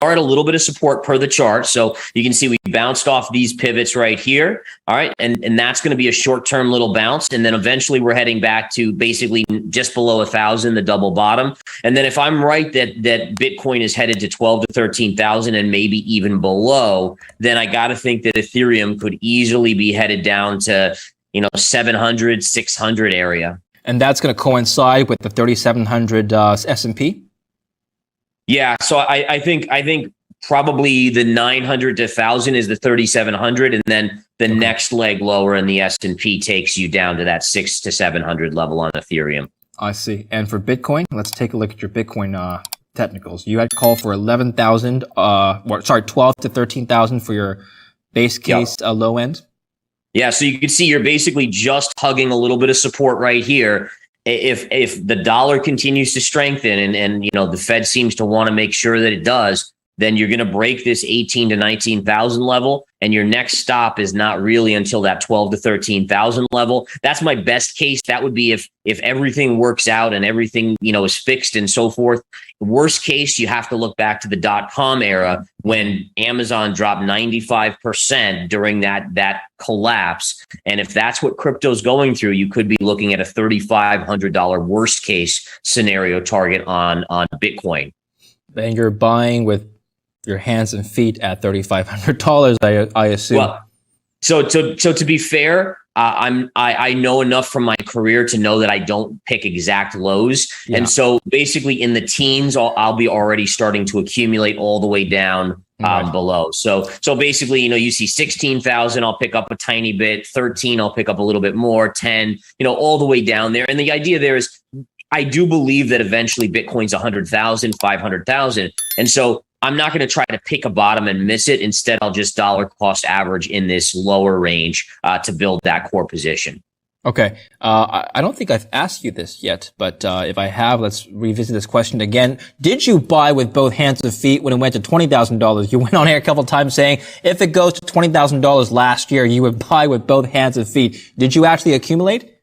are at a little bit of support per the chart. So you can see we bounced off these pivots right here. All right. And that's going to be a short-term little bounce. And then eventually we're heading back to basically just below 1,000, the double bottom. And then if I'm right that Bitcoin is headed to 12 to 13,000 and maybe even below, then I got to think that Ethereum could easily be headed down to, 700, 600 area. And that's going to coincide with the 3,700 S&P? Yeah, so I think probably the 900 to 1,000 is the 3,700, and then the next leg lower in the S&P takes you down to that 600 to 700 level on Ethereum. I see. And for Bitcoin, let's take a look at your Bitcoin technicals. You had called for 11,000, 12 to 13,000 for your base case low end. Yeah, so you can see you're basically just hugging a little bit of support right here. If the dollar continues to strengthen and the Fed seems to want to make sure that it does, then you're going to break this 18 to 19,000 level, and your next stop is not really until that 12 to 13,000 level. That's my best case. That would be if everything works out and everything is fixed and so forth. Worst case, you have to look back to the .com era when Amazon dropped 95% during that collapse. And if that's what crypto's going through, you could be looking at a $3,500 worst case scenario target on Bitcoin. And you're buying with your hands and feet at $3,500, I assume. Well, so to be fair, I know enough from my career to know that I don't pick exact lows, and so basically in the teens, I'll be already starting to accumulate all the way down below. So basically, you see 16,000, I'll pick up a tiny bit. 13, I'll pick up a little bit more. 10, all the way down there. And the idea there is, I do believe that eventually Bitcoin's 100,000, 500,000. And so I'm not going to try to pick a bottom and miss it. Instead, I'll just dollar cost average in this lower range to build that core position. Okay. I don't think I've asked you this yet, but if I have, let's revisit this question again. Did you buy with both hands and feet when it went to $20,000? You went on air a couple of times saying if it goes to $20,000 last year, you would buy with both hands and feet. Did you actually accumulate?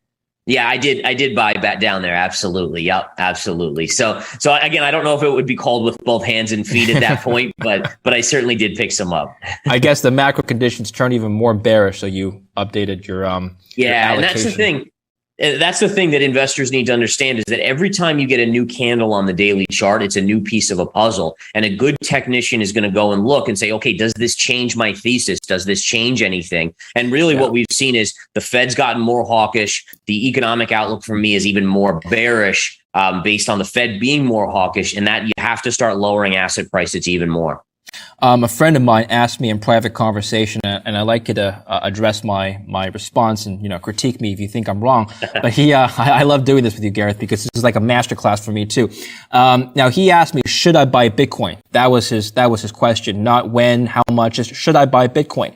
Yeah, I did buy back down there. Absolutely. Yep. Absolutely. So again, I don't know if it would be called with both hands and feet at that point, but I certainly did pick some up. I guess the macro conditions turned even more bearish. So you updated your, your and that's the thing. That's the thing that investors need to understand is that every time you get a new candle on the daily chart, it's a new piece of a puzzle. And a good technician is going to go and look and say, okay, does this change my thesis? Does this change anything? And really what we've seen is the Fed's gotten more hawkish. The economic outlook for me is even more bearish based on the Fed being more hawkish, and that you have to start lowering asset prices even more. A friend of mine asked me in private conversation, and I like you to address my response and critique me if you think I'm wrong. But I love doing this with you, Gareth, because this is like a masterclass for me too. Now he asked me, should I buy Bitcoin? That was his question, not when, how much. Just should I buy Bitcoin?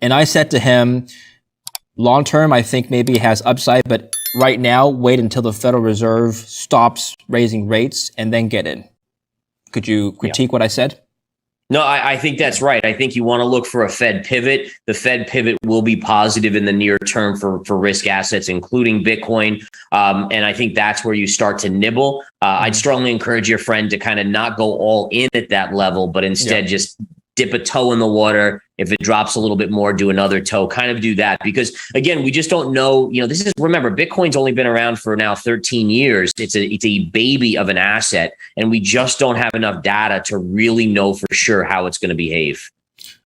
And I said to him, long term, I think maybe it has upside, but right now, wait until the Federal Reserve stops raising rates and then get in. Could you critique what I said? No, I think that's right. I think you want to look for a Fed pivot. The Fed pivot will be positive in the near term for risk assets, including Bitcoin. And I think that's where you start to nibble. I'd strongly encourage your friend to kind of not go all in at that level, but instead just dip a toe in the water. If it drops a little bit more, do another toe, kind of do that. Because again, we just don't know, remember, Bitcoin's only been around for now 13 years. It's a baby of an asset, and we just don't have enough data to really know for sure how it's going to behave.